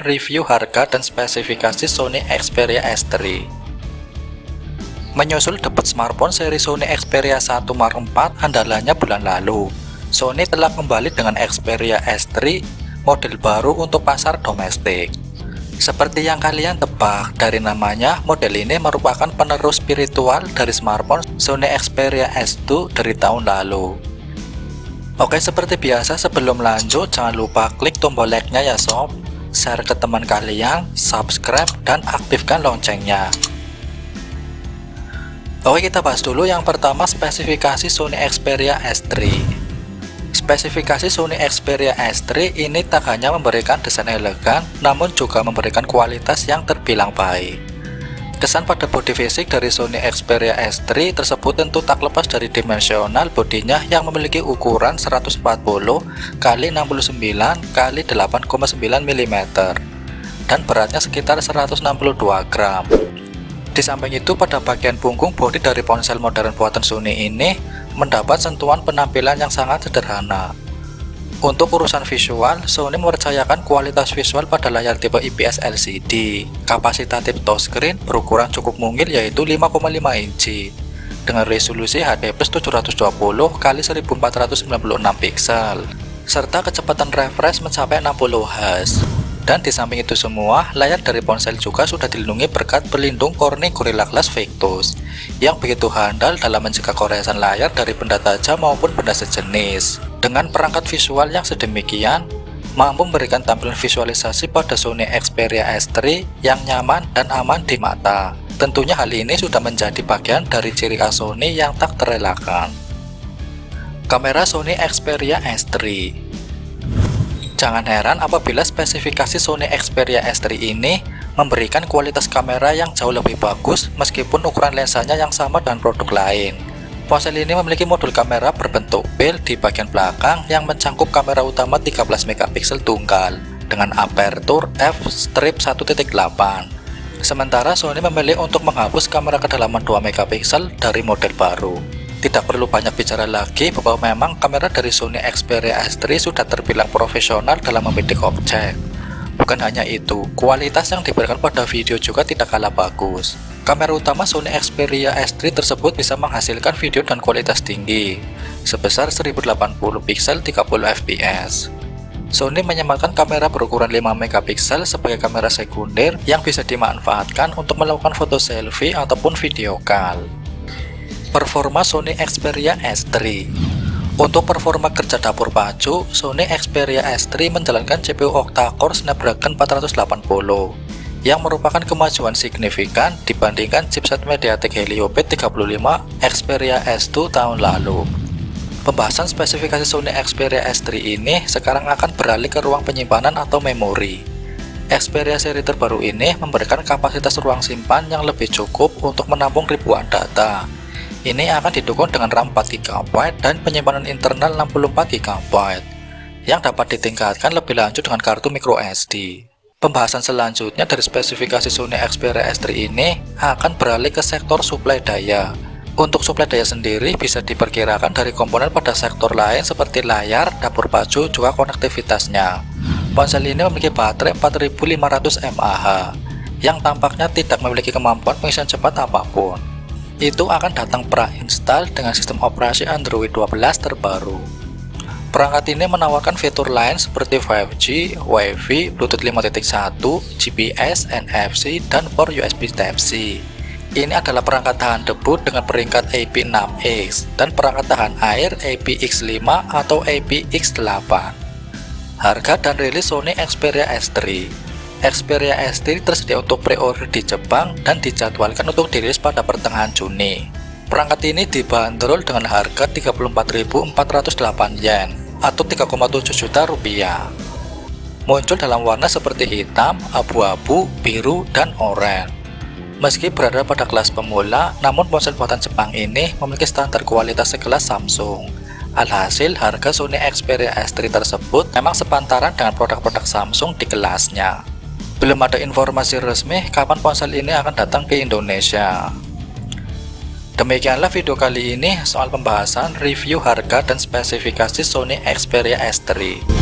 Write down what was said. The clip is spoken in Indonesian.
pembahasan review harga dan spesifikasi Sony Xperia S3. Menyusul debut smartphone seri Sony Xperia 1 Mark IV andalannya bulan lalu, Sony telah kembali dengan Xperia S3 model baru untuk pasar domestik. Seperti yang kalian tebak dari namanya, model ini merupakan penerus spiritual dari smartphone Sony Xperia S2 dari tahun lalu. Oke, seperti biasa sebelum lanjut jangan lupa klik tombol like-nya ya sob, share ke teman kalian, subscribe, dan aktifkan loncengnya. Oke, kita bahas dulu yang pertama spesifikasi Sony Xperia S3. Spesifikasi Sony Xperia S3 ini tak hanya memberikan desain elegan, namun juga memberikan kualitas yang terbilang baik. Kesan pada bodi fisik dari Sony Xperia S3 tersebut tentu tak lepas dari dimensional bodinya yang memiliki ukuran 140 x 69 x 8,9 mm dan beratnya sekitar 162 gram. Di samping itu, pada bagian punggung bodi dari ponsel modern buatan Sony ini mendapat sentuhan penampilan yang sangat sederhana. Untuk urusan visual, Sony mempercayakan kualitas visual pada layar tipe IPS LCD. Kapasitatif touchscreen berukuran cukup mungil yaitu 5,5 inci dengan resolusi HD+ 720 x 1496 piksel serta kecepatan refresh mencapai 60 Hz. Dan di samping itu semua, layar dari ponsel juga sudah dilindungi berkat pelindung Corning Gorilla Glass Victus yang begitu handal dalam mencegah koresan layar dari benda tajam maupun benda sejenis. Dengan perangkat visual yang sedemikian, mampu memberikan tampilan visualisasi pada Sony Xperia S3 yang nyaman dan aman di mata. Tentunya hal ini sudah menjadi bagian dari ciri khas Sony yang tak terelakkan. Kamera Sony Xperia S3. Jangan heran apabila spesifikasi Sony Xperia S3 ini memberikan kualitas kamera yang jauh lebih bagus meskipun ukuran lensanya yang sama dengan produk lain. Ponsel ini memiliki modul kamera berbentuk bel di bagian belakang yang mencangkup kamera utama 13 megapiksel tunggal dengan aperture f/1.8. Sementara Sony memilih untuk menghapus kamera kedalaman 2 megapiksel dari model baru. Tidak perlu banyak bicara lagi bahwa memang kamera dari Sony Xperia S3 sudah terbilang profesional dalam membidik objek. Bukan hanya itu, kualitas yang diberikan pada video juga tidak kalah bagus. Kamera utama Sony Xperia S3 tersebut bisa menghasilkan video dan kualitas tinggi sebesar 1080 piksel 30 fps. Sony menyematkan kamera berukuran 5 megapiksel sebagai kamera sekunder yang bisa dimanfaatkan untuk melakukan foto selfie ataupun video call. Performa Sony Xperia S3. Untuk performa kerja dapur pacu, Sony Xperia S3 menjalankan CPU octa-core Snapdragon 480 yang merupakan kemajuan signifikan dibandingkan chipset MediaTek Helio P35 Xperia S2 tahun lalu. Pembahasan spesifikasi Sony Xperia S3 ini sekarang akan beralih ke ruang penyimpanan atau memori. Xperia seri terbaru ini memberikan kapasitas ruang simpan yang lebih cukup untuk menampung ribuan data. Ini akan didukung dengan RAM 4 GB dan penyimpanan internal 64 GB yang dapat ditingkatkan lebih lanjut dengan kartu microSD. Pembahasan selanjutnya dari spesifikasi Sony Xperia S3 ini akan beralih ke sektor suplai daya. Untuk suplai daya sendiri bisa diperkirakan dari komponen pada sektor lain seperti layar, dapur pacu, juga konektivitasnya. Ponsel ini memiliki baterai 4500 mAh yang tampaknya tidak memiliki kemampuan pengisian cepat apapun. Itu akan datang pra-install dengan sistem operasi Android 12 terbaru. Perangkat ini menawarkan fitur lain seperti 5G, Wi-Fi, Bluetooth 5.1, GPS, NFC, dan port USB Type-C. Ini adalah perangkat tahan debu dengan peringkat IP6X dan perangkat tahan air IPX5 atau IPX8. Harga dan rilis Sony Xperia S3. Xperia S3 tersedia untuk pre-order di Jepang dan dijadwalkan untuk dirilis pada pertengahan Juni. Perangkat ini dibanderol dengan harga 34.408 yen atau 3,7 juta rupiah. Muncul dalam warna seperti hitam, abu-abu, biru, dan oranye. Meski berada pada kelas pemula, namun ponsel buatan Jepang ini memiliki standar kualitas sekelas Samsung. Alhasil, harga Sony Xperia S3 tersebut memang sepantaran dengan produk-produk Samsung di kelasnya. Belum ada informasi resmi kapan ponsel ini akan datang ke Indonesia. Demikianlah video kali ini soal pembahasan review harga dan spesifikasi Sony Xperia S3.